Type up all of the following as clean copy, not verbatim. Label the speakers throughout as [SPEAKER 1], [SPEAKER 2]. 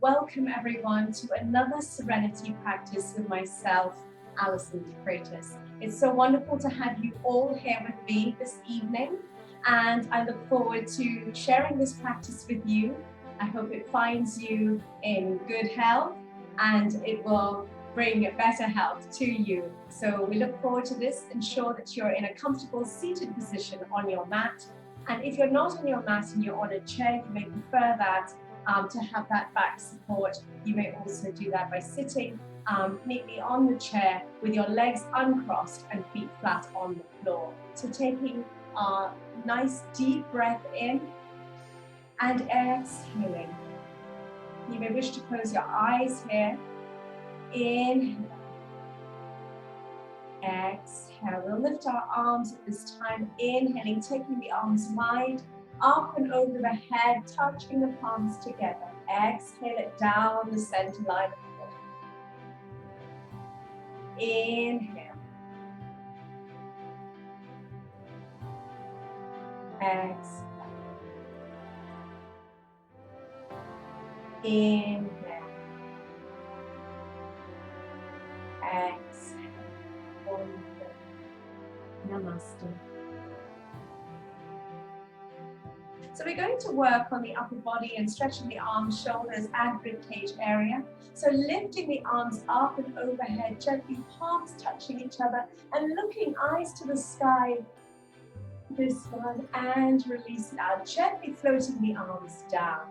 [SPEAKER 1] welcome everyone to another Serenity practice with myself, Alison. It's so wonderful to have you all here with me this evening, and I look forward to sharing this practice with you. I hope it finds you in good health and it will bring better health to you. So we look forward to this. Ensure that you're in a comfortable seated position on your mat. And if you're not on your mat and you're on a chair, you may prefer that to have that back support. You may also do that by sitting neatly on the chair with your legs uncrossed and feet flat on the floor. So taking a nice deep breath in and exhaling. You may wish to close your eyes here. Inhale. Exhale. We'll lift our arms at this time. Inhaling, taking the arms wide, up and over the head, touching the palms together. Exhale it down the center line of the body. Inhale. Exhale. Inhale. Exhale. Wonderful. Namaste. So we're going to work on the upper body and stretching the arms, shoulders, and ribcage area. So lifting the arms up and overhead, gently palms touching each other and looking eyes to the sky. This one, and release it out, gently floating the arms down.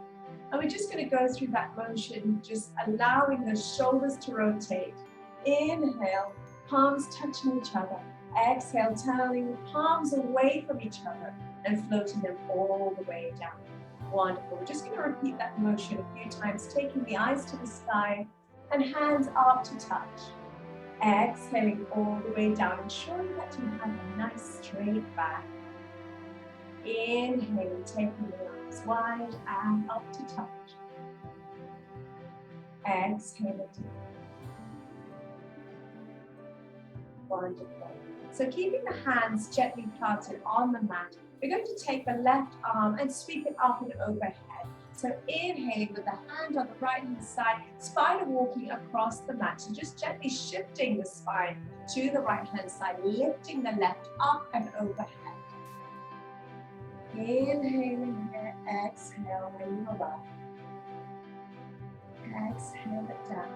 [SPEAKER 1] And we're just going to go through that motion, just allowing the shoulders to rotate. Inhale, palms touching each other. Exhale, turning the palms away from each other and floating them all the way down. Wonderful. We're just going to repeat that motion a few times, taking the eyes to the sky and hands up to touch. Exhaling all the way down, ensuring that you have a nice straight back. Inhaling, taking the arms wide and up to touch. Exhale it down. Wonderful. So keeping the hands gently planted on the mat, we're going to take the left arm and sweep it up and overhead. So inhaling with the hand on the right hand side, spider walking across the mat. So just gently shifting the spine to the right hand side, lifting the left up and overhead. Inhaling here, exhale when you're up. Exhale it down.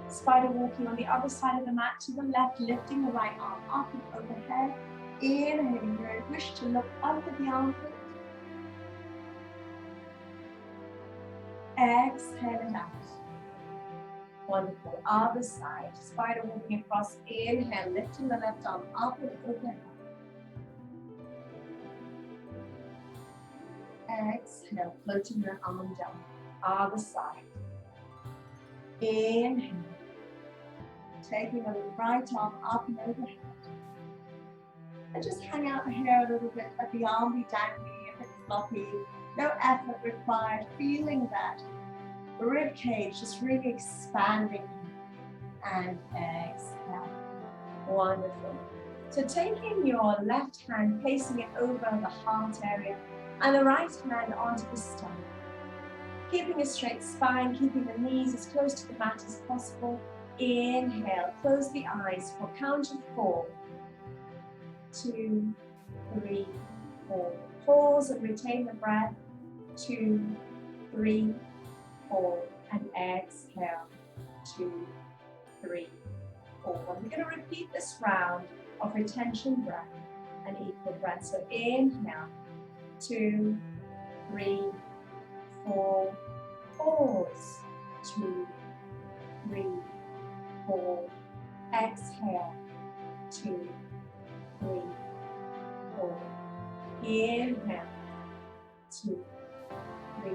[SPEAKER 1] Spider walking on the other side of the mat to the left, lifting the right arm up and overhead. Inhaling here, wish to look under the armpit. Exhale it out. Wonderful. Other side, spider walking across. Inhale, lifting the left arm up and overhead. Exhale, floating the arm down. Other side. Inhale. Taking the right arm up and overhead. And just hang out here a little bit, let the arm be dangling, a bit floppy. No effort required. Feeling that rib cage just really expanding. And exhale. Wonderful. So taking your left hand, placing it over the heart area, and the right hand onto the stomach. Keeping a straight spine, keeping the knees as close to the mat as possible. Inhale, close the eyes for count of 4, 2, 3, 4. Pause and retain the breath. 2, 3, 4, and exhale. 2, 3, 4. And we're going to repeat this round of retention breath and equal breath. So inhale, 2, 3, 4. Pause. 2, 3, 4. Exhale. 2, 3, 4. Inhale. 2, 3,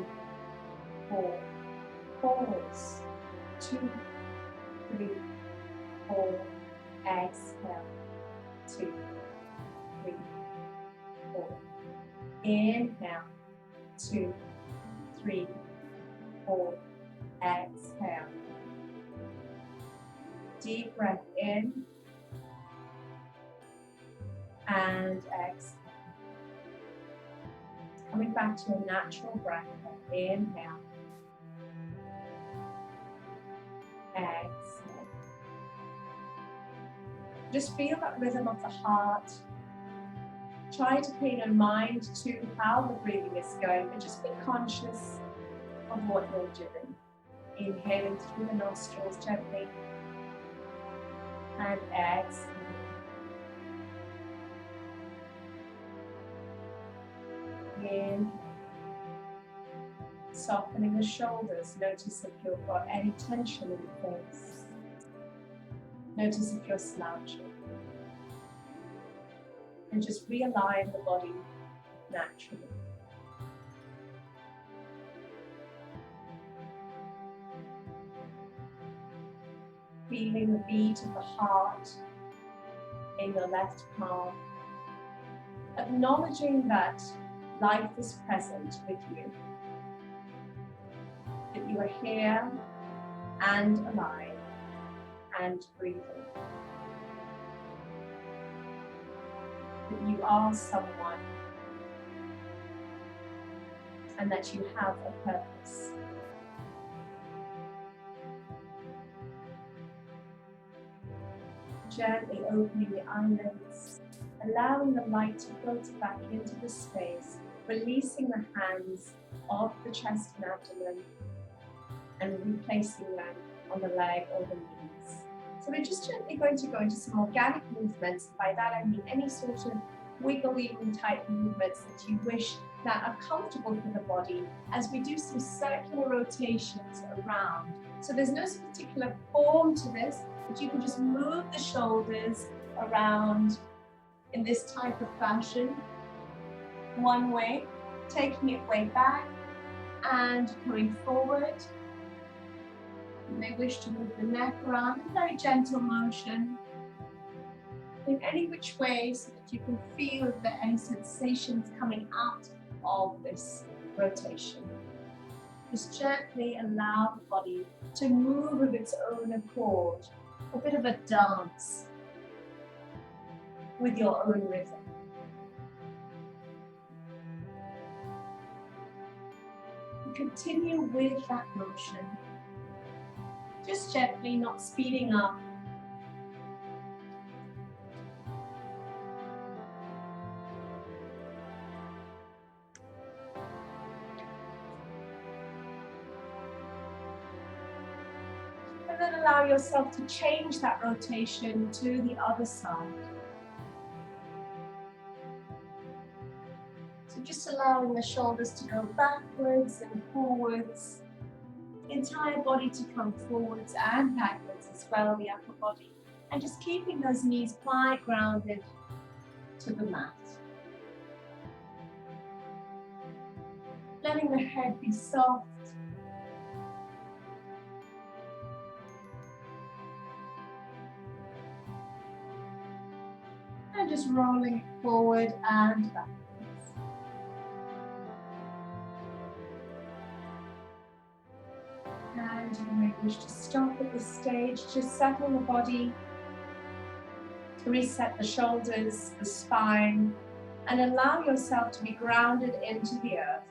[SPEAKER 1] 4. Pause. 2, 3, 4. Exhale. 2, 3, 4. Inhale. 2, 3, 4. Exhale. Deep breath in and exhale. Coming back to a natural breath. Inhale Exhale. Just feel that rhythm of the heart. Try to pay no mind to how the breathing is going, but just be conscious of what you're doing. Inhaling through the nostrils gently and exhale. Inhale. Softening the shoulders. Notice if you've got any tension in the face. Notice if you're slouching. And just realign the body naturally. Feeling the beat of the heart in your left palm. Acknowledging that life is present with you. That you are here and alive and breathing. That you are someone and that you have a purpose. Gently opening the eyelids, allowing the light to filter back into the space, releasing the hands off the chest and abdomen and replacing them on the leg or the knees. So we're just gently going to go into some organic movements. By that I mean any sort of wiggling type movements that you wish that are comfortable for the body as we do some circular rotations around. So there's no particular form to this, but you can just move the shoulders around in this type of fashion. One way, taking it way back and going forward. You may wish to move the neck around in very gentle motion. In any which way so that you can feel if there are any sensations coming out of this rotation. Just gently allow the body to move of its own accord. A bit of a dance with your own rhythm. Continue with that motion. Just gently, not speeding up. And then allow yourself to change that rotation to the other side. So just allowing the shoulders to go backwards and forwards. The entire body to come forwards and backwards as well, the upper body. And just keeping those knees quite grounded to the mat. Letting the head be soft. And just rolling it forward and back. And you may wish to stop at this stage, just settle the body, reset the shoulders, the spine, and allow yourself to be grounded into the earth.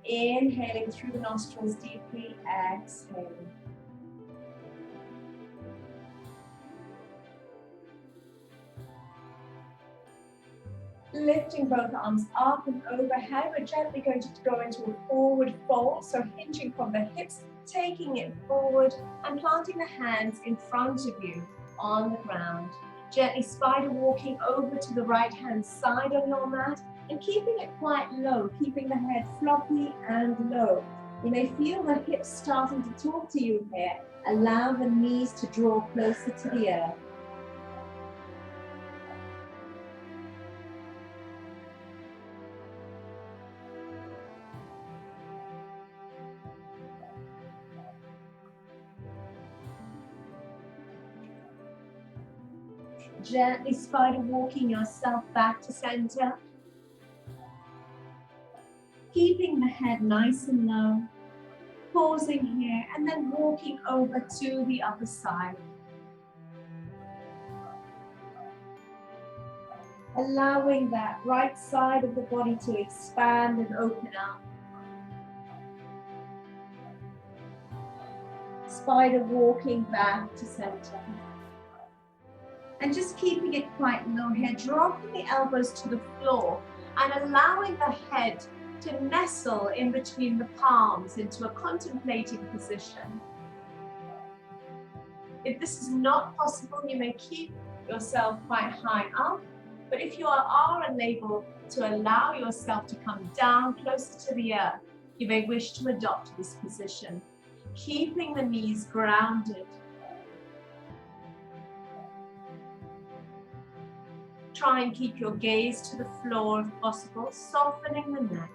[SPEAKER 1] Inhaling through the nostrils deeply, exhaling. Lifting both arms up and overhead, we're gently going to go into a forward fold, so hinging from the hips, taking it forward and planting the hands in front of you on the ground. Gently spider walking over to the right hand side on your mat and keeping it quite low, keeping the head floppy and low. You may feel the hips starting to talk to you here. Allow the knees to draw closer to the earth. Gently spider walking yourself back to center. Keeping the head nice and low. Pausing here and then walking over to the other side. Allowing that right side of the body to expand and open up. Spider walking back to center. And just keeping it quite low here, dropping the elbows to the floor and allowing the head to nestle in between the palms into a contemplating position. If this is not possible, you may keep yourself quite high up, but if you are unable to allow yourself to come down closer to the earth, you may wish to adopt this position, keeping the knees grounded. Try and keep your gaze to the floor if possible, softening the neck.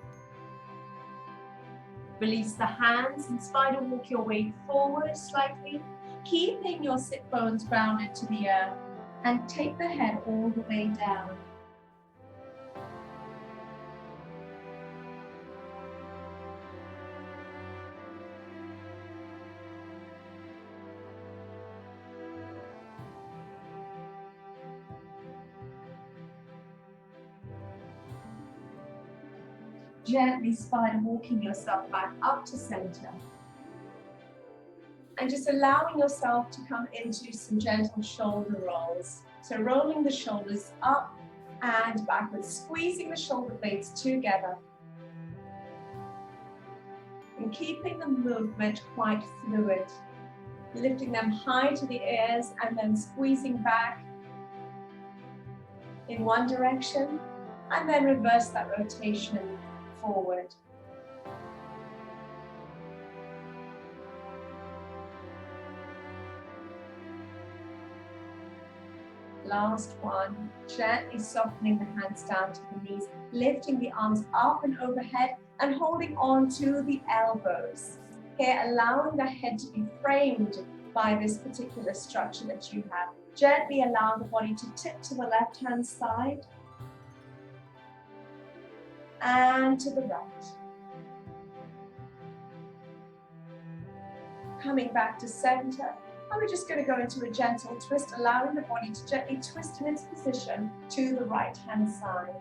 [SPEAKER 1] Release the hands and spider walk your way forward slightly, keeping your sit bones grounded to the earth, and take the head all the way down. Gently spider walking yourself back up to center. And just allowing yourself to come into some gentle shoulder rolls. So rolling the shoulders up and backwards, squeezing the shoulder blades together. And keeping the movement quite fluid. Lifting them high to the ears and then squeezing back in one direction. And then reverse that rotation forward. Last one, gently softening the hands down to the knees, lifting the arms up and overhead and holding on to the elbows. Here, allowing the head to be framed by this particular structure that you have. Gently allow the body to tip to the left-hand side and to the right. Coming back to center, and we're just going to go into a gentle twist, allowing the body to gently twist in its position to the right-hand side.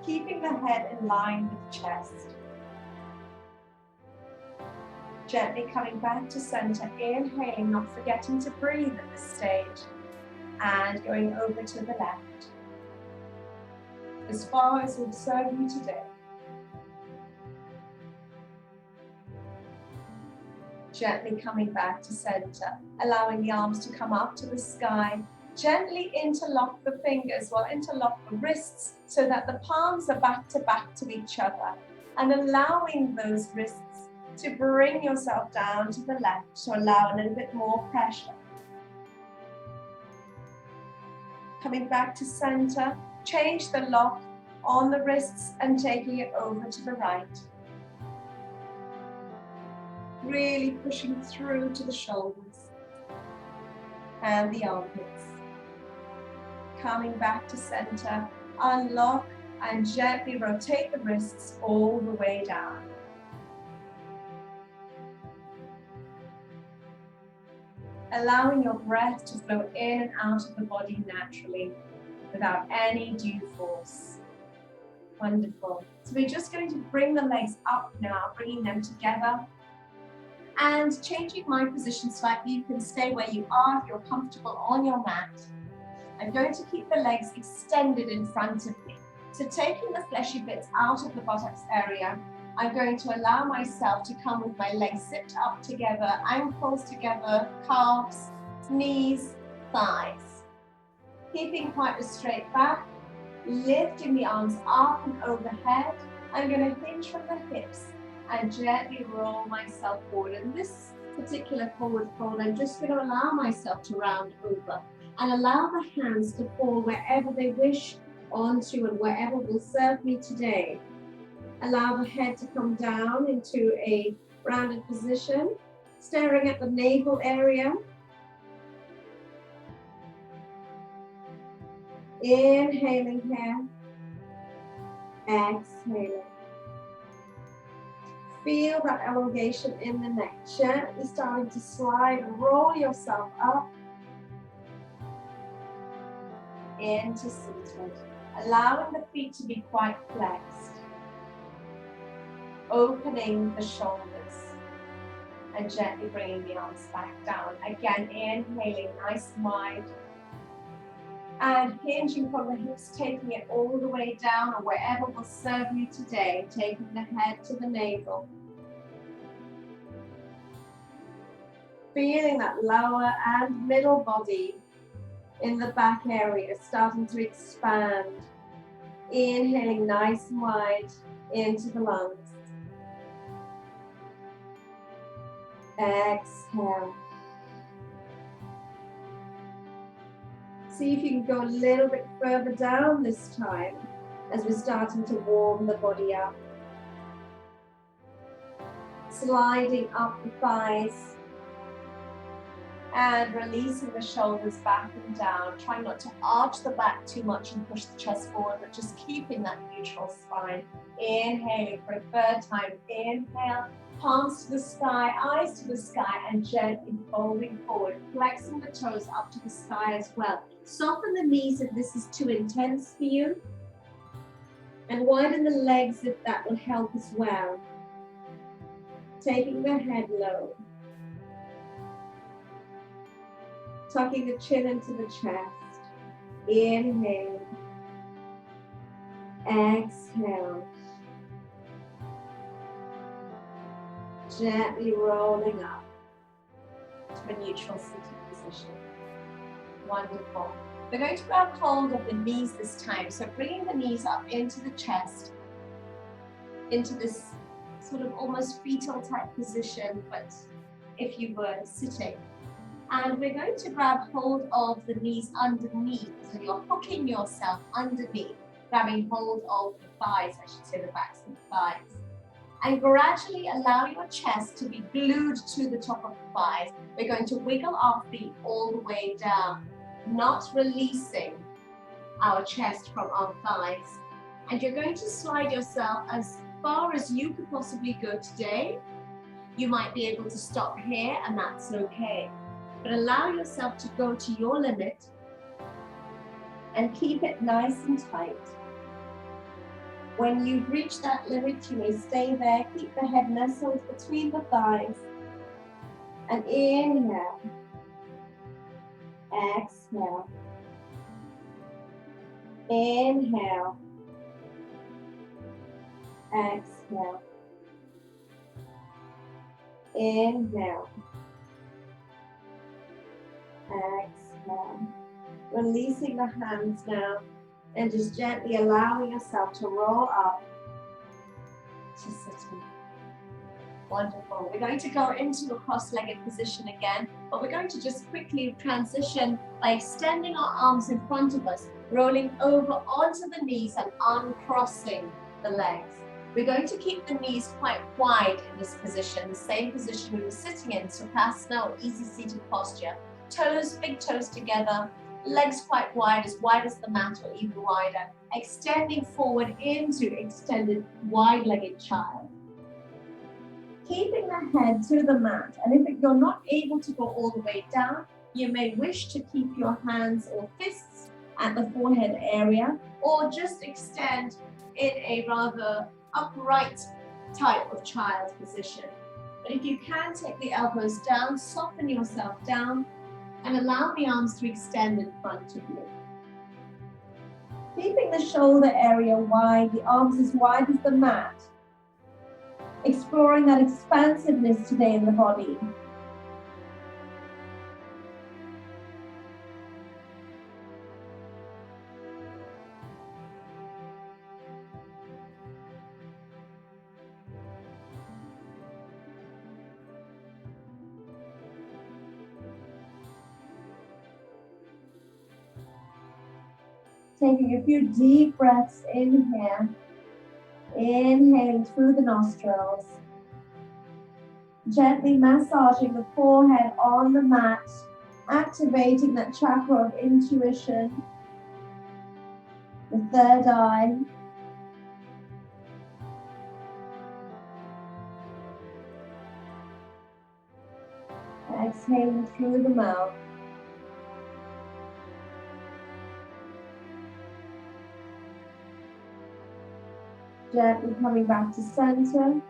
[SPEAKER 1] Keeping the head in line with the chest. Gently coming back to center, inhaling, not forgetting to breathe at this stage, and going over to the left. As far as will serve you today. Gently coming back to center, allowing the arms to come up to the sky. Gently interlock the fingers, interlock the wrists so that the palms are back to each other, and allowing those wrists to bring yourself down to the left to allow a little bit more pressure. Coming back to center, change the lock on the wrists and taking it over to the right. Really pushing through to the shoulders and the armpits. Coming back to center, unlock and gently rotate the wrists all the way down. Allowing your breath to flow in and out of the body naturally without any due force. Wonderful. So we're just going to bring the legs up now, bringing them together and changing my position slightly. You can stay where you are if you're comfortable on your mat. I'm going to keep the legs extended in front of me. So taking the fleshy bits out of the buttocks area, I'm going to allow myself to come with my legs zipped up together, ankles together, calves, knees, thighs. Keeping quite a straight back, lifting the arms up and overhead. I'm going to hinge from the hips and gently roll myself forward. In this particular forward fold, I'm just going to allow myself to round over and allow the hands to fall wherever they wish onto and wherever will serve me today. Allow the head to come down into a rounded position, staring at the navel area. Inhaling here, exhaling. Feel that elongation in the neck, gently starting to slide and roll yourself up into seated, allowing the feet to be quite flexed, opening the shoulders, And gently bringing the arms back down. Again, inhaling nice and wide. And hinging from the hips, taking it all the way down or wherever will serve you today. Taking the head to the navel. Feeling that lower and middle body in the back area starting to expand. Inhaling nice and wide into the lungs. Exhale. See if you can go a little bit further down this time as we're starting to warm the body up. Sliding up the thighs and releasing the shoulders back and down. Trying not to arch the back too much and push the chest forward, but just keeping that neutral spine. Inhaling for a third time. Inhale, palms to the sky, eyes to the sky, and gently folding forward, flexing the toes up to the sky as well. Soften the knees if this is too intense for you, and widen the legs if that will help as well. Taking the head low. Tucking the chin into the chest. Inhale. Exhale. Gently rolling up to a neutral sitting position. Wonderful. We're going to grab hold of the knees this time. So bringing the knees up into the chest, into this sort of almost fetal type position, but if you were sitting. And we're going to grab hold of the knees underneath. So you're hooking yourself underneath, grabbing hold of the thighs, I should say the backs of the thighs. And gradually allow your chest to be glued to the top of the thighs. We're going to wiggle our feet all the way down, not releasing our chest from our thighs. And you're going to slide yourself as far as you could possibly go today. You might be able to stop here, and that's okay. But allow yourself to go to your limit and keep it nice and tight. When you've reached that limit, you may stay there. Keep the head nestled between the thighs. And inhale. Exhale. Inhale. Exhale. Inhale. Exhale. Releasing the hands now. And just gently allowing yourself to roll up to sitting. Wonderful. We're going to go into a cross-legged position again, but we're going to just quickly transition by extending our arms in front of us, rolling over onto the knees and uncrossing the legs. We're going to keep the knees quite wide in this position, the same position we were sitting in, Sukhasana or easy seated posture. Toes, big toes together. Legs quite wide as the mat or even wider, extending forward into extended wide-legged child. Keeping the head to the mat, and if you're not able to go all the way down, you may wish to keep your hands or fists at the forehead area, or just extend in a rather upright type of child position. But if you can take the elbows down, soften yourself down, and allow the arms to extend in front of you. Keeping the shoulder area wide, the arms as wide as the mat. Exploring that expansiveness today in the body. Taking a few deep breaths in here. Inhaling through the nostrils. Gently massaging the forehead on the mat. Activating that chakra of intuition. The third eye. Exhaling through the mouth. Gently coming back to center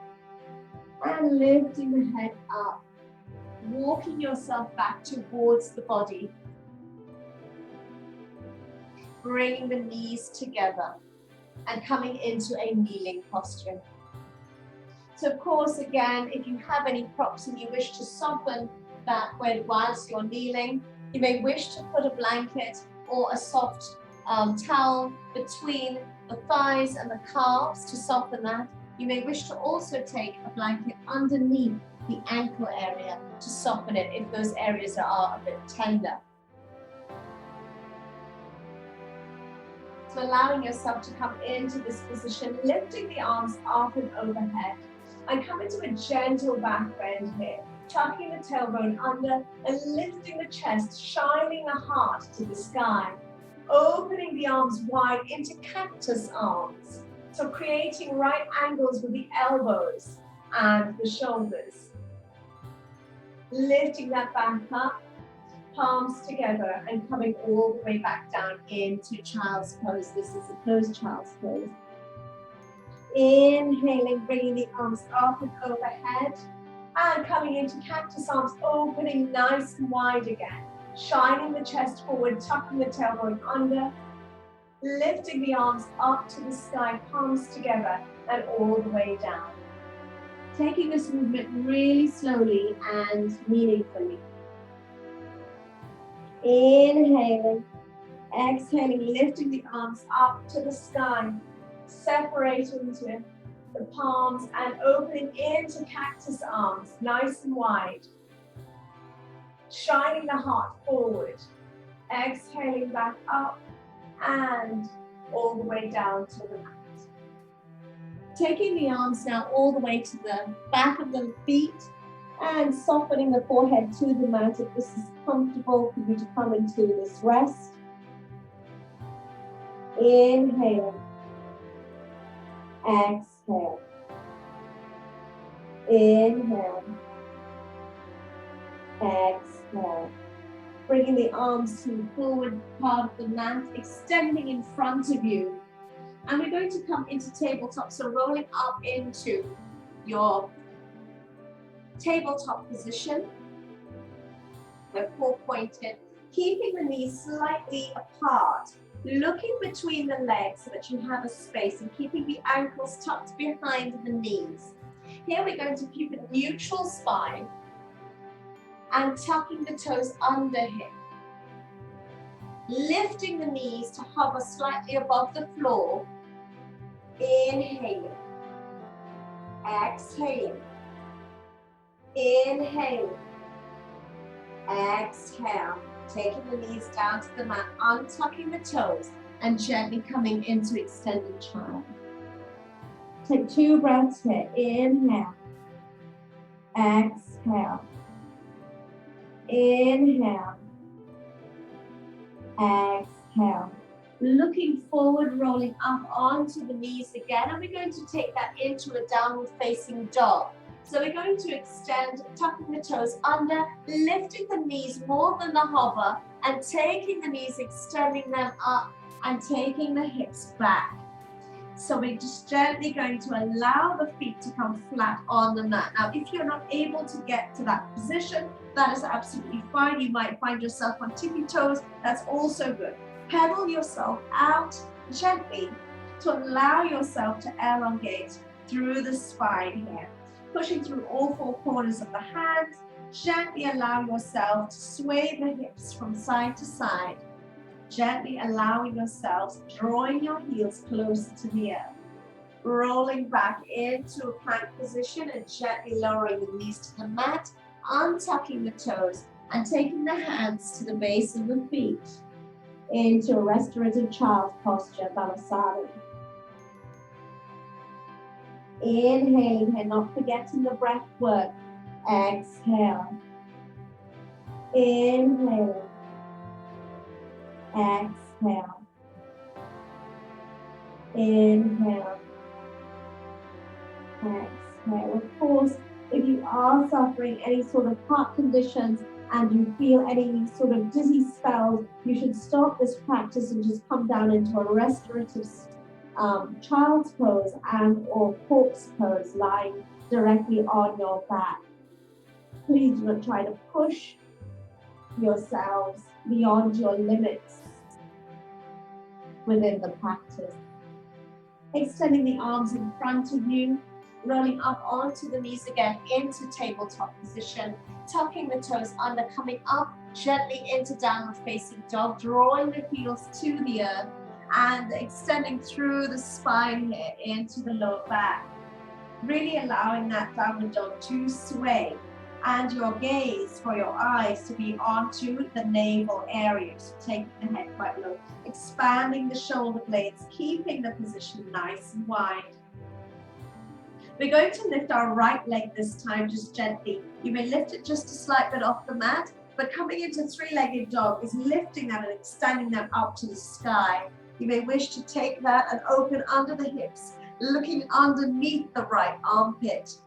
[SPEAKER 1] and lifting the head up walking yourself back towards the body, bringing the knees together and coming into a kneeling posture. So of course, again, if you have any props and you wish to soften that whilst you're kneeling, you may wish to put a blanket or a soft towel between the thighs and the calves to soften that. You may wish to also take a blanket underneath the ankle area to soften it if those areas are a bit tender. So allowing yourself to come into this position, lifting the arms up and overhead, and come into a gentle back bend here, tucking the tailbone under and lifting the chest, shining the heart to the sky, opening the arms wide into cactus arms. So creating right angles with the elbows and the shoulders. Lifting that back up, palms together and coming all the way back down into child's pose. This is a closed child's pose. Inhaling, bringing the arms up and overhead and coming into cactus arms, opening nice and wide again. Shining the chest forward, tucking the tailbone under, lifting the arms up to the sky, palms together and all the way down. Taking this movement really slowly and meaningfully. Inhaling, exhaling, lifting the arms up to the sky, separating to the palms and opening into cactus arms, nice and wide. Shining the heart forward, exhaling back up and all the way down to the mat. Taking the arms now all the way to the back of the feet and softening the forehead to the mat if this is comfortable for you to come into this rest. Inhale. Exhale. Inhale. Exhale. Bringing the arms to the forward part of the mat, extending in front of you. And we're going to come into tabletop, so rolling up into your tabletop position. The core pointed, keeping the knees slightly apart, looking between the legs so that you have a space and keeping the ankles tucked behind the knees. Here we're going to keep a neutral spine and tucking the toes under him. Lifting the knees to hover slightly above the floor. Inhaling. Exhaling. Inhale. Exhale. Taking the knees down to the mat, untucking the toes and gently coming into extended child. Take 2 breaths here. Inhale. Exhale. Inhale. Exhale. Looking forward, rolling up onto the knees again, and we're going to take that into a downward facing dog. So we're going to extend, tucking the toes under, lifting the knees more than the hover, and taking the knees, extending them up, and taking the hips back. So we're just gently going to allow the feet to come flat on the mat. Now, if you're not able to get to that position, that is absolutely fine. You might find yourself on tippy toes. That's also good. Pedal yourself out gently to allow yourself to elongate through the spine here. Pushing through all 4 corners of the hands, gently allow yourself to sway the hips from side to side. Gently allowing yourselves, drawing your heels closer to the earth. Rolling back into a plank position and gently lowering the knees to the mat, untucking the toes and taking the hands to the base of the feet into a restorative child posture, Balasana. Inhaling here, not forgetting the breath work. Exhale. Inhale. Exhale. Inhale. Exhale. Of course, if you are suffering any sort of heart conditions and you feel any sort of dizzy spells, you should stop this practice and just come down into a restorative child's pose and or corpse pose, lying directly on your back. Please do not try to push yourselves beyond your limits within the practice. Extending the arms in front of you, rolling up onto the knees again into tabletop position, tucking the toes under, coming up gently into downward facing dog, drawing the heels to the earth and extending through the spine here into the lower back. Really allowing that downward dog to sway and your gaze for your eyes to be onto the navel area, so taking the head quite low, expanding the shoulder blades, keeping the position nice and wide. We're going to lift our right leg this time just gently. You may lift it just a slight bit off the mat, but coming into three-legged dog is lifting that and extending that up to the sky. You may wish to take that and open under the hips, looking underneath the right armpit.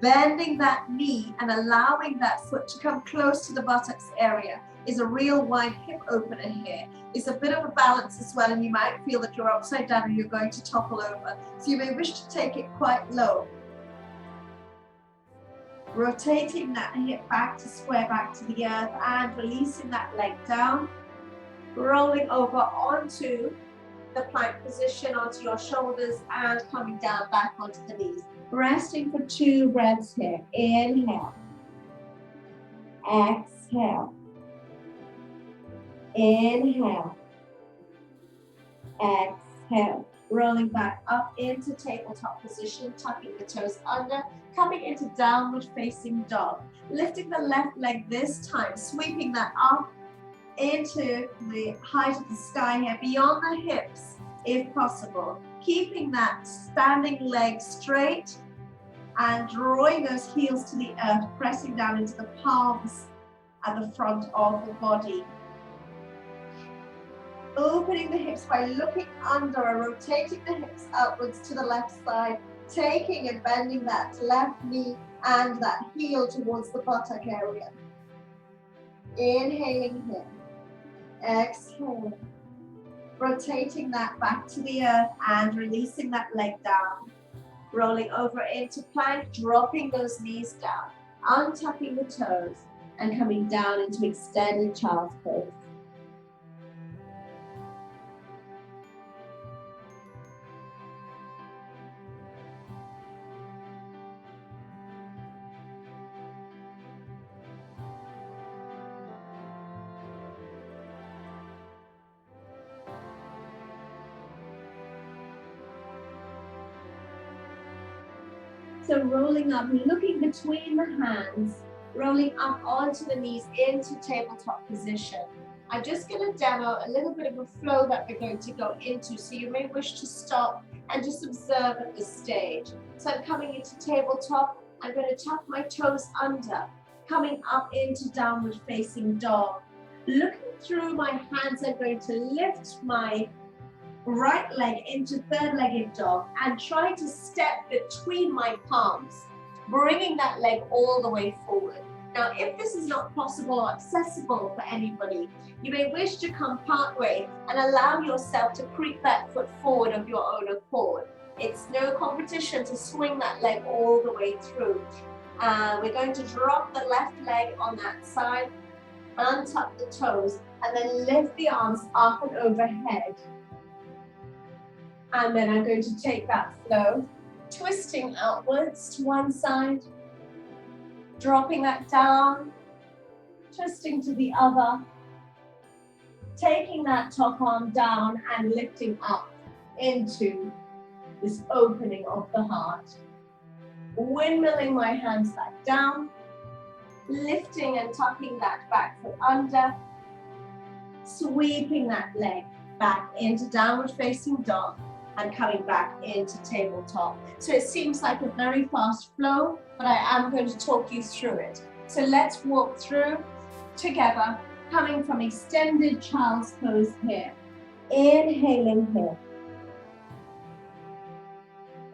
[SPEAKER 1] Bending that knee and allowing that foot to come close to the buttocks area is a real wide hip opener here. It's a bit of a balance as well, and you might feel that you're upside down and you're going to topple over. So you may wish to take it quite low. Rotating that hip back to square back to the earth and releasing that leg down. Rolling over onto the plank position, onto your shoulders and coming down back onto the knees. Resting for 2 breaths here. Inhale. Exhale. Inhale. Exhale. Rolling back up into tabletop position, tucking the toes under, coming into downward facing dog. Lifting the left leg this time, sweeping that up into the height of the sky here, beyond the hips if possible. Keeping that standing leg straight and drawing those heels to the earth, pressing down into the palms at the front of the body. Opening the hips by looking under and rotating the hips outwards to the left side, taking and bending that left knee and that heel towards the buttock area. Inhaling here. Exhale. Rotating that back to the earth and releasing that leg down. Rolling over into plank, dropping those knees down, untucking the toes and coming down into extended child's pose. So rolling up, looking between the hands, rolling up onto the knees into tabletop position. I'm just going to demo a little bit of a flow that we're going to go into, so you may wish to stop and just observe at this stage. So I'm coming into tabletop, I'm going to tuck my toes under, coming up into downward facing dog. Looking through my hands, I'm going to lift my right leg into third-legged dog and try to step between my palms, bringing that leg all the way forward. Now, if this is not possible or accessible for anybody, you may wish to come partway and allow yourself to creep that foot forward of your own accord. It's no competition to swing that leg all the way through. We're going to drop the left leg on that side, untuck the toes, and then lift the arms up and overhead. And then I'm going to take that flow, twisting outwards to one side, dropping that down, twisting to the other, taking that top arm down and lifting up into this opening of the heart. Windmilling my hands back down, lifting and tucking that back foot under, sweeping that leg back into downward facing dog, and coming back into tabletop. So it seems like a very fast flow, but I am going to talk you through it. So let's walk through together, coming from extended child's pose here. Inhaling here.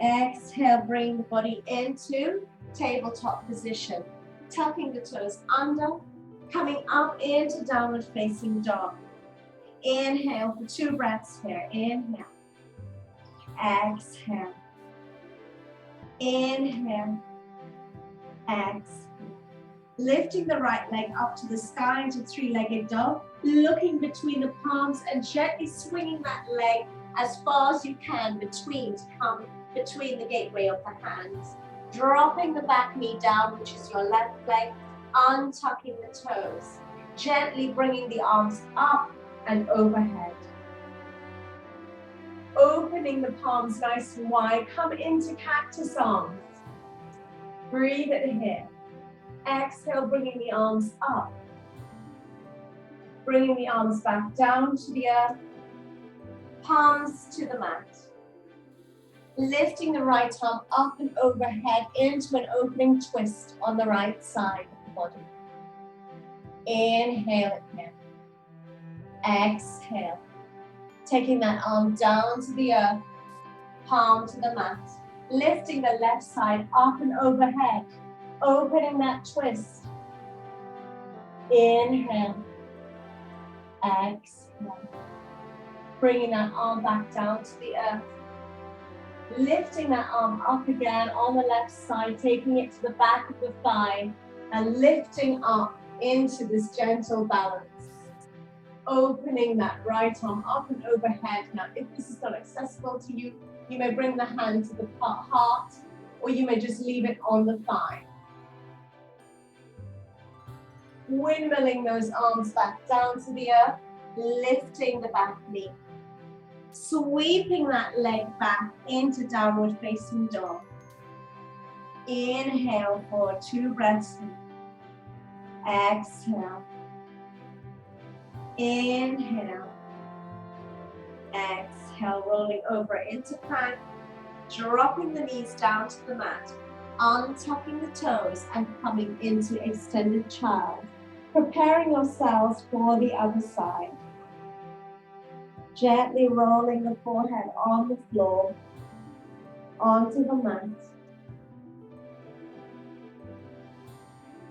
[SPEAKER 1] Exhale, bring the body into tabletop position. Tucking the toes under, coming up into downward facing dog. Inhale for 2 breaths here. Inhale. Exhale. Inhale. Exhale. Lifting the right leg up to the sky into three-legged dog, looking between the palms and gently swinging that leg as far as you can to come between the gateway of the hands. Dropping the back knee down, which is your left leg, untucking the toes, gently bringing the arms up and overhead. Opening the palms nice and wide, come into cactus arms. Breathe it here. Exhale, bringing the arms up. Bringing the arms back down to the earth. Palms to the mat. Lifting the right arm up and overhead into an opening twist on the right side of the body. Inhale it here. Exhale. Taking that arm down to the earth. Palm to the mat. Lifting the left side up and overhead. Opening that twist. Inhale. Exhale. Bringing that arm back down to the earth. Lifting that arm up again on the left side, taking it to the back of the thigh and lifting up into this gentle balance. Opening that right arm up and overhead. Now, if this is not accessible to you, you may bring the hand to the heart or you may just leave it on the thigh. Windmilling those arms back down to the earth, lifting the back knee. Sweeping that leg back into downward facing dog. Inhale for 2 breaths. Exhale. Inhale. Exhale, rolling over into plank. Dropping the knees down to the mat. Untucking the toes and coming into extended child. Preparing yourselves for the other side. Gently rolling the forehead on the floor, onto the mat.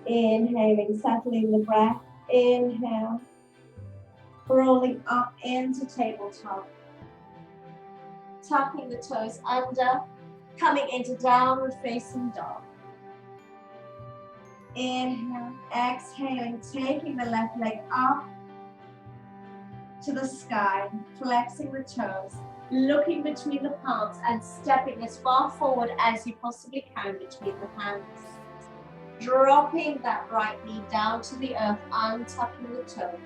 [SPEAKER 1] Inhaling, settling the breath. Inhale. Rolling up into tabletop. Tucking the toes under, coming into downward facing dog. Inhale, exhaling, taking the left leg up to the sky, flexing the toes, looking between the palms and stepping as far forward as you possibly can between the hands. Dropping that right knee down to the earth, untucking the toe.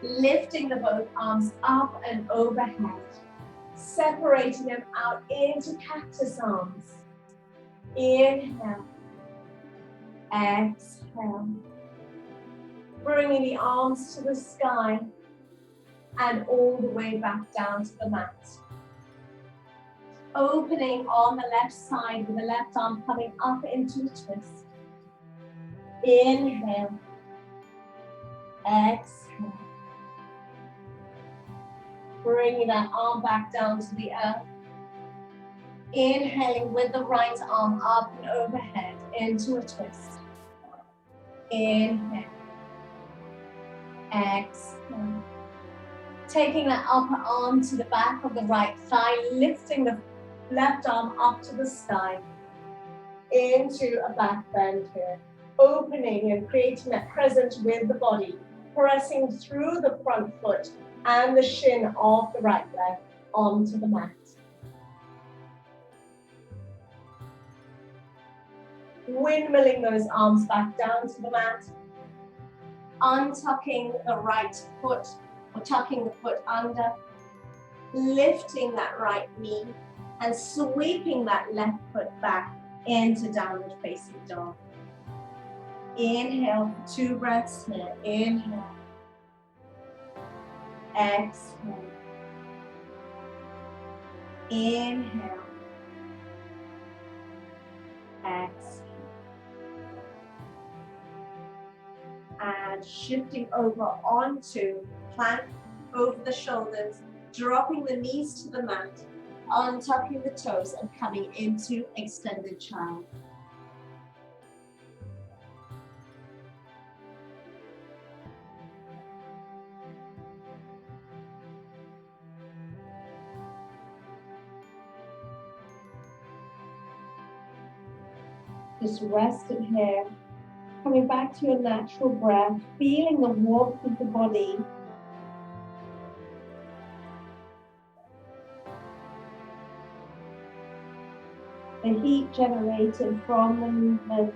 [SPEAKER 1] Lifting the both arms up and overhead. Separating them out into cactus arms. Inhale. Exhale. Bringing the arms to the sky and all the way back down to the mat. Opening on the left side with the left arm coming up into a twist. Inhale. Exhale. Bringing that arm back down to the earth. Inhaling with the right arm up and overhead into a twist. Inhale. Exhale. Taking that upper arm to the back of the right thigh, lifting the left arm up to the sky. Into a back bend here. Opening and creating that crescent with the body. Pressing through the front foot and the shin of the right leg onto the mat. Windmilling those arms back down to the mat. Untucking the right foot or tucking the foot under. Lifting that right knee and sweeping that left foot back into downward facing dog. Inhale for 2 breaths here. Inhale. Exhale. Inhale. Exhale. And shifting over onto plank over the shoulders, dropping the knees to the mat, untucking the toes and coming into extended child. Just rest it here Coming back to your natural breath, feeling the warmth of the body. The heat generated from the movements.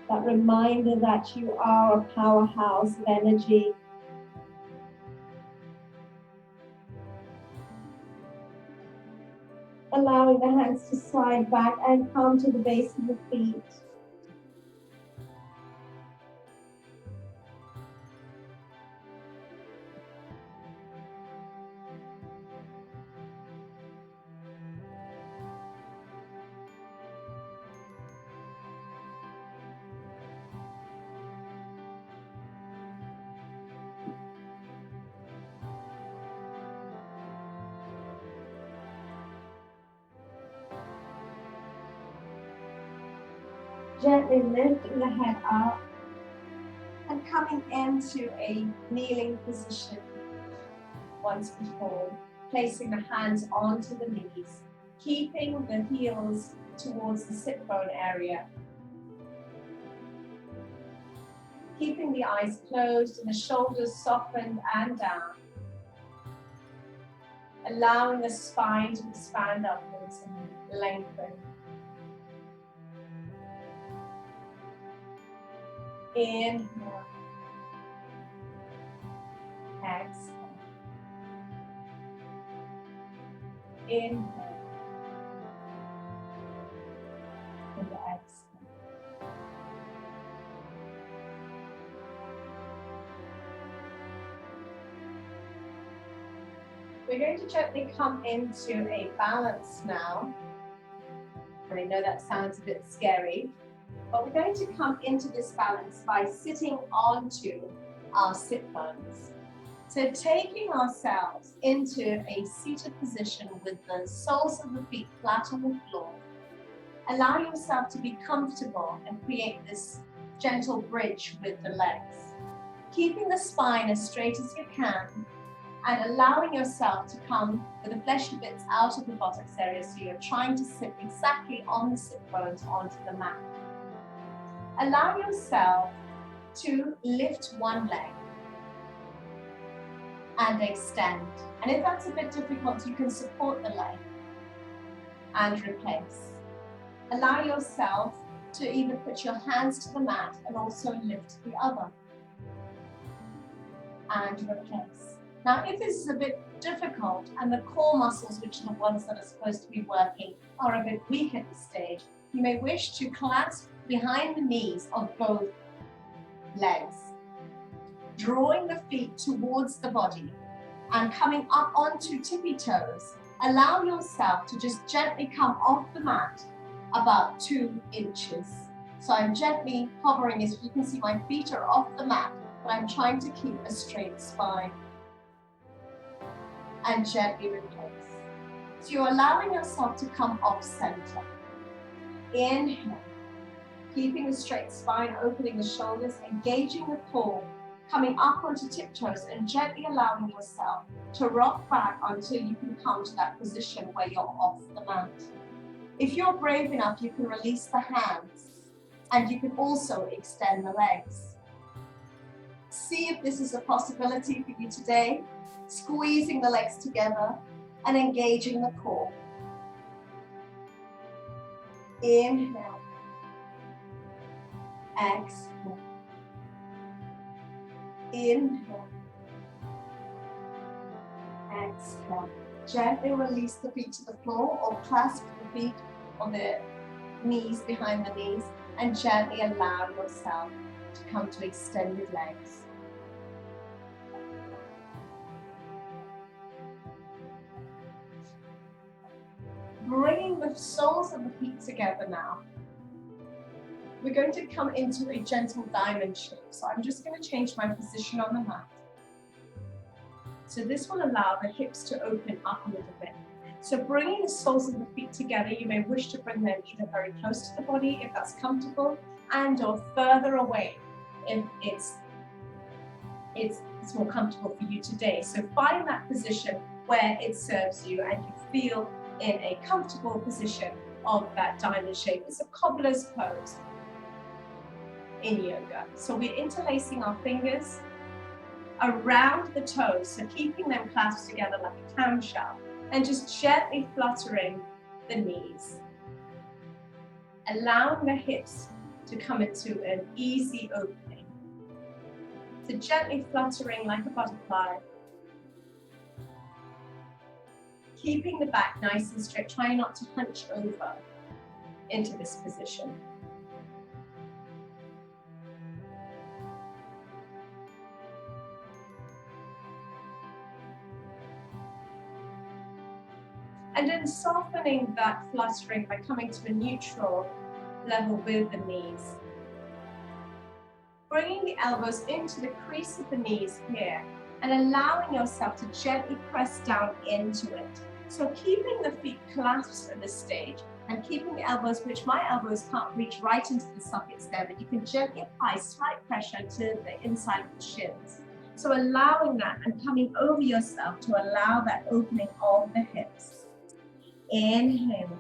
[SPEAKER 1] That reminder that you are a powerhouse of energy. Allowing the hands to slide back and come to the base of the feet. Gently lifting the head up and coming into a kneeling position once before, placing the hands onto the knees, keeping the heels towards the sit bone area, keeping the eyes closed and the shoulders softened and down, allowing the spine to expand upwards and lengthen. Inhale. Exhale. Inhale. And exhale. We're going to gently come into a balance now. And I know that sounds a bit scary, but we're going to come into this balance by sitting onto our sit bones. So taking ourselves into a seated position with the soles of the feet flat on the floor. Allow yourself to be comfortable and create this gentle bridge with the legs. Keeping the spine as straight as you can and allowing yourself to come with the fleshy bits out of the buttocks area, so you're trying to sit exactly on the sit bones onto the mat. Allow yourself to lift one leg and extend. And if that's a bit difficult, you can support the leg and replace. Allow yourself to either put your hands to the mat and also lift the other and replace. Now, if this is a bit difficult and the core muscles, which are the ones that are supposed to be working, are a bit weak at this stage, you may wish to clasp behind the knees of both legs, drawing the feet towards the body and coming up onto tippy toes. Allow yourself to just gently come off the mat about 2 inches. So I'm gently hovering, as you can see my feet are off the mat, but I'm trying to keep a straight spine. And gently replace. So you're allowing yourself to come off center. Inhale. Keeping the straight spine, opening the shoulders, engaging the core, coming up onto tiptoes and gently allowing yourself to rock back until you can come to that position where you're off the mat. If you're brave enough, you can release the hands and you can also extend the legs. See if this is a possibility for you today, squeezing the legs together and engaging the core. Inhale. Exhale. Inhale. Exhale. Gently release the feet to the floor or clasp the feet on the knees behind the knees and gently allow yourself to come to extended legs. Bringing the soles of the feet together now. We're going to come into a gentle diamond shape. So I'm just going to change my position on the mat. So this will allow the hips to open up a little bit. So bringing the soles of the feet together, you may wish to bring them either very close to the body if that's comfortable, and or further away if it's more comfortable for you today. So find that position where it serves you and you feel in a comfortable position of that diamond shape. It's a cobbler's pose. in yoga. So we're interlacing our fingers around the toes, so keeping them clasped together like a clamshell, and just gently fluttering the knees. Allowing the hips to come into an easy opening. So gently fluttering like a butterfly. Keeping the back nice and straight, trying not to hunch over into this position. And then softening that fluttering by coming to a neutral level with the knees. Bringing the elbows into the crease of the knees here and allowing yourself to gently press down into it. So keeping the feet clasped at this stage and keeping the elbows, which my elbows can't reach right into the sockets there, but you can gently apply slight pressure to the inside of the shins. So allowing that and coming over yourself to allow that opening of the hips. Inhale.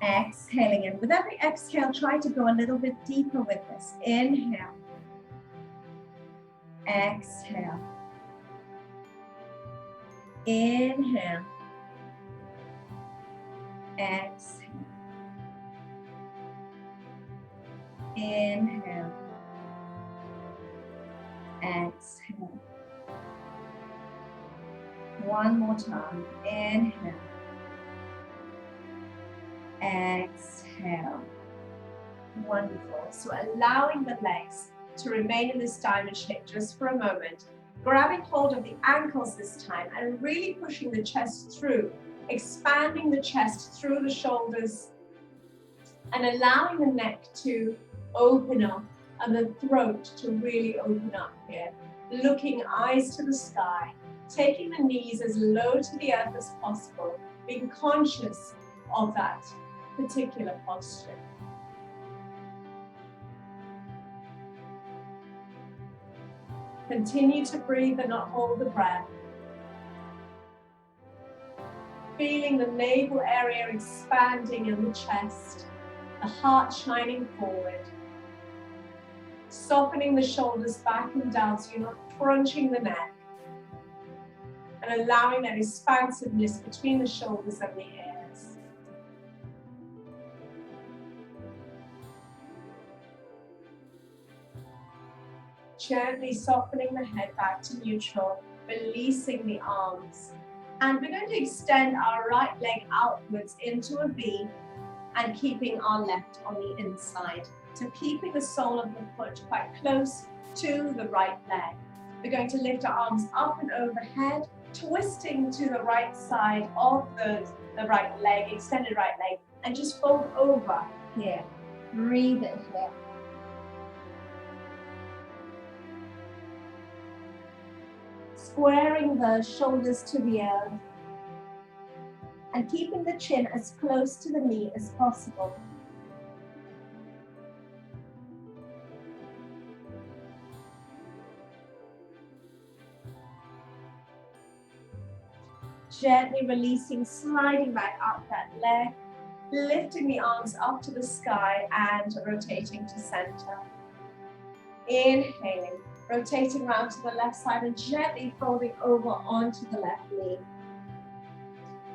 [SPEAKER 1] Exhaling, and with every exhale, try to go a little bit deeper with this. Inhale. Exhale. Inhale. Exhale. Inhale. Exhale. One more time. Inhale. Exhale. Wonderful. So allowing the legs to remain in this diamond shape just for a moment. Grabbing hold of the ankles this time and really pushing the chest through. Expanding the chest through the shoulders and allowing the neck to open up and the throat to really open up here. Looking eyes to the sky. Taking the knees as low to the earth as possible. Being conscious of that particular posture. Continue to breathe and not hold the breath. Feeling the navel area expanding in the chest, the heart shining forward. Softening the shoulders back and down so you're not crunching the neck. And allowing that expansiveness between the shoulders and the ears. Gently softening the head back to neutral, releasing the arms. And we're going to extend our right leg outwards into a V and keeping our left on the inside. So keeping the sole of the foot quite close to the right leg. We're going to lift our arms up and overhead, twisting to the right side of the right leg, extended right leg, and just fold over here. Breathe in here. Squaring the shoulders to the earth and keeping the chin as close to the knee as possible. Gently releasing, sliding back up that leg, lifting the arms up to the sky and rotating to center. Inhaling, rotating around to the left side and gently folding over onto the left knee.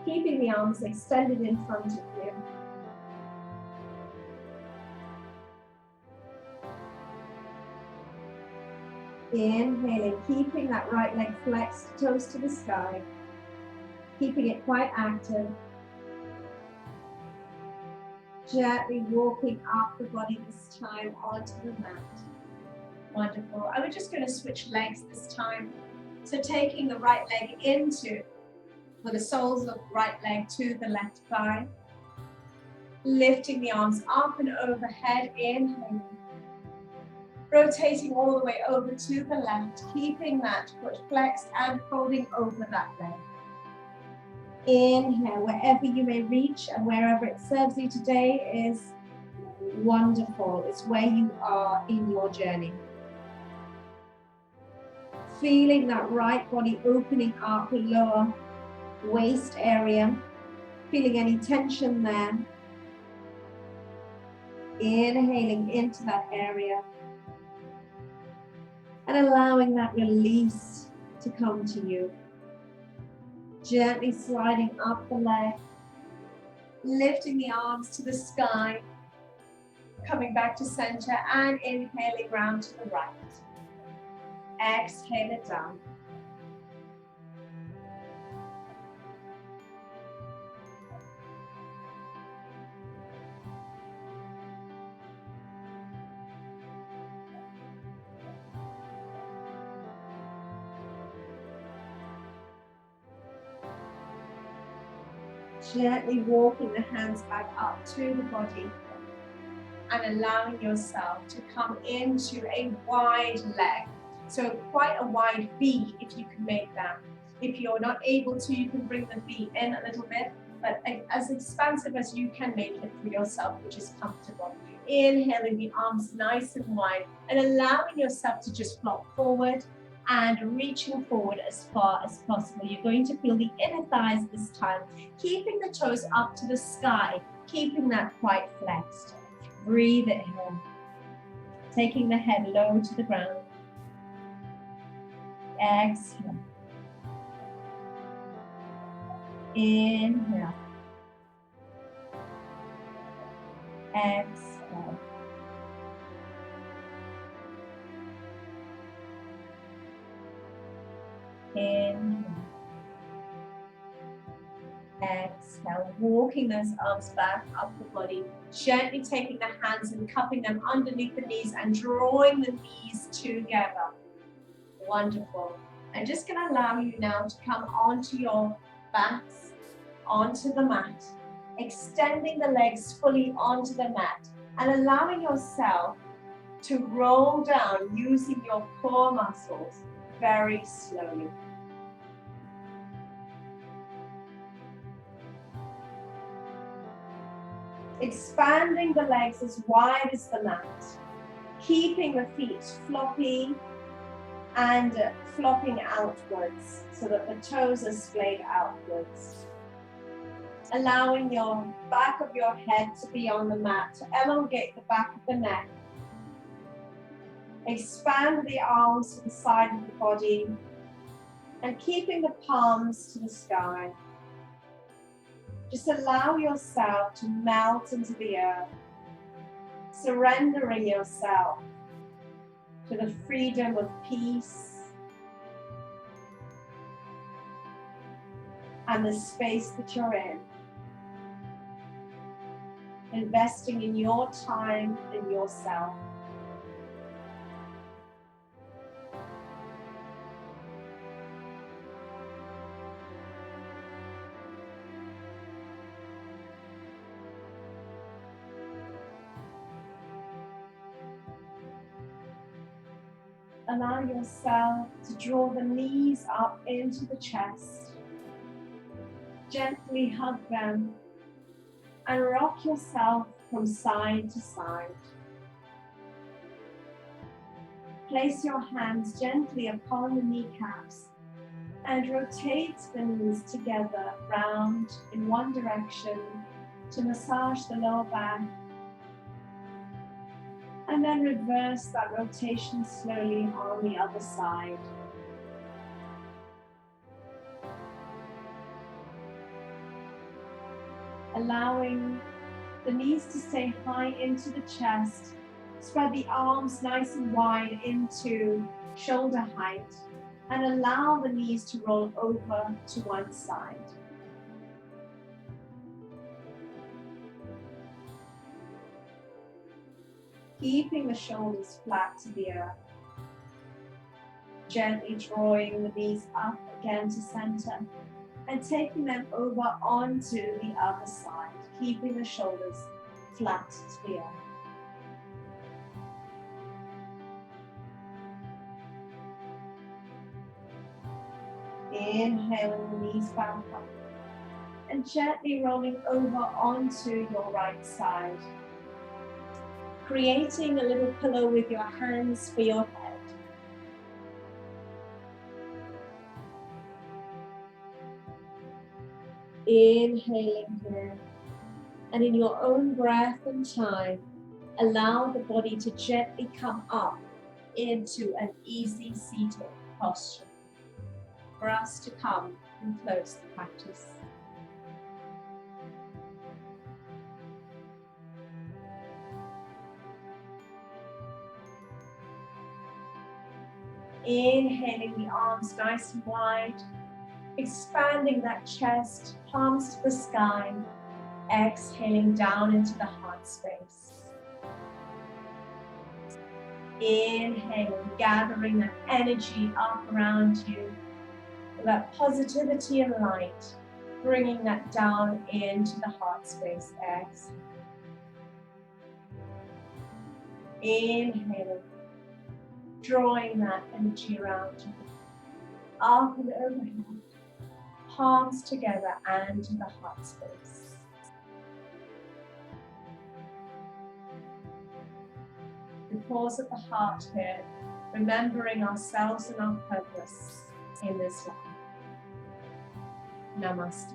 [SPEAKER 1] Keeping the arms extended in front of you. Inhaling, keeping that right leg flexed, toes to the sky. Keeping it quite active. Gently walking up the body this time onto the mat. Wonderful. And we're just going to switch legs this time. So taking the right leg into, with the soles of the right leg to the left thigh. Lifting the arms up and overhead, inhaling. Rotating all the way over to the left, keeping that foot flexed and folding over that leg. Inhale, wherever you may reach and wherever it serves you today is wonderful. It's where you are in your journey. Feeling that right body opening up, lower waist area. Feeling any tension there. Inhaling into that area and allowing that release to come to you. Gently sliding up the leg, lifting the arms to the sky, coming back to center and inhaling round to the right. Exhale it down. Gently walking the hands back up to the body and allowing yourself to come into a wide leg. So quite a wide V if you can make that. If you're not able to, you can bring the V in a little bit, but as expansive as you can make it for yourself, which is comfortable. Inhaling the arms nice and wide and allowing yourself to just flop forward and reaching forward as far as possible. You're going to feel the inner thighs this time, keeping the toes up to the sky, keeping that quite flexed. Breathe it in, taking the head low to the ground. Exhale. Inhale. Exhale. Inhale. Exhale, walking those arms back up the body, gently taking the hands and cupping them underneath the knees and drawing the knees together. Wonderful. I'm just going to allow you now to come onto your backs, onto the mat, extending the legs fully onto the mat and allowing yourself to roll down using your core muscles very slowly. Expanding the legs as wide as the mat, keeping the feet floppy and flopping outwards so that the toes are splayed outwards. Allowing your back of your head to be on the mat to elongate the back of the neck. Expand the arms to the side of the body and keeping the palms to the sky. Just allow yourself to melt into the earth, surrendering yourself to the freedom of peace and the space that you're in. Investing in your time and yourself. Allow yourself to draw the knees up into the chest. Gently hug them and rock yourself from side to side. Place your hands gently upon the kneecaps and rotate the knees together round in one direction to massage the lower back. And then reverse that rotation slowly on the other side. Allowing the knees to stay high into the chest. Spread the arms nice and wide into shoulder height. And allow the knees to roll over to one side. Keeping the shoulders flat to the earth. Gently drawing the knees up again to center and taking them over onto the other side, keeping the shoulders flat to the earth. Inhaling the knees back up and gently rolling over onto your right side. Creating a little pillow with your hands for your head. Inhaling here, and in your own breath and time, Allow the body to gently come up into an easy seated posture for us to come and close the practice. Inhaling the arms nice and wide, expanding that chest, palms to the sky, exhaling down into the heart space. Inhaling, gathering that energy up around you, that positivity and light, bringing that down into the heart space. Exhale. Inhaling, drawing that energy around you, up and overhead, palms together and to the heart space. We pause at the heart here, remembering ourselves and our purpose in this life. Namaste.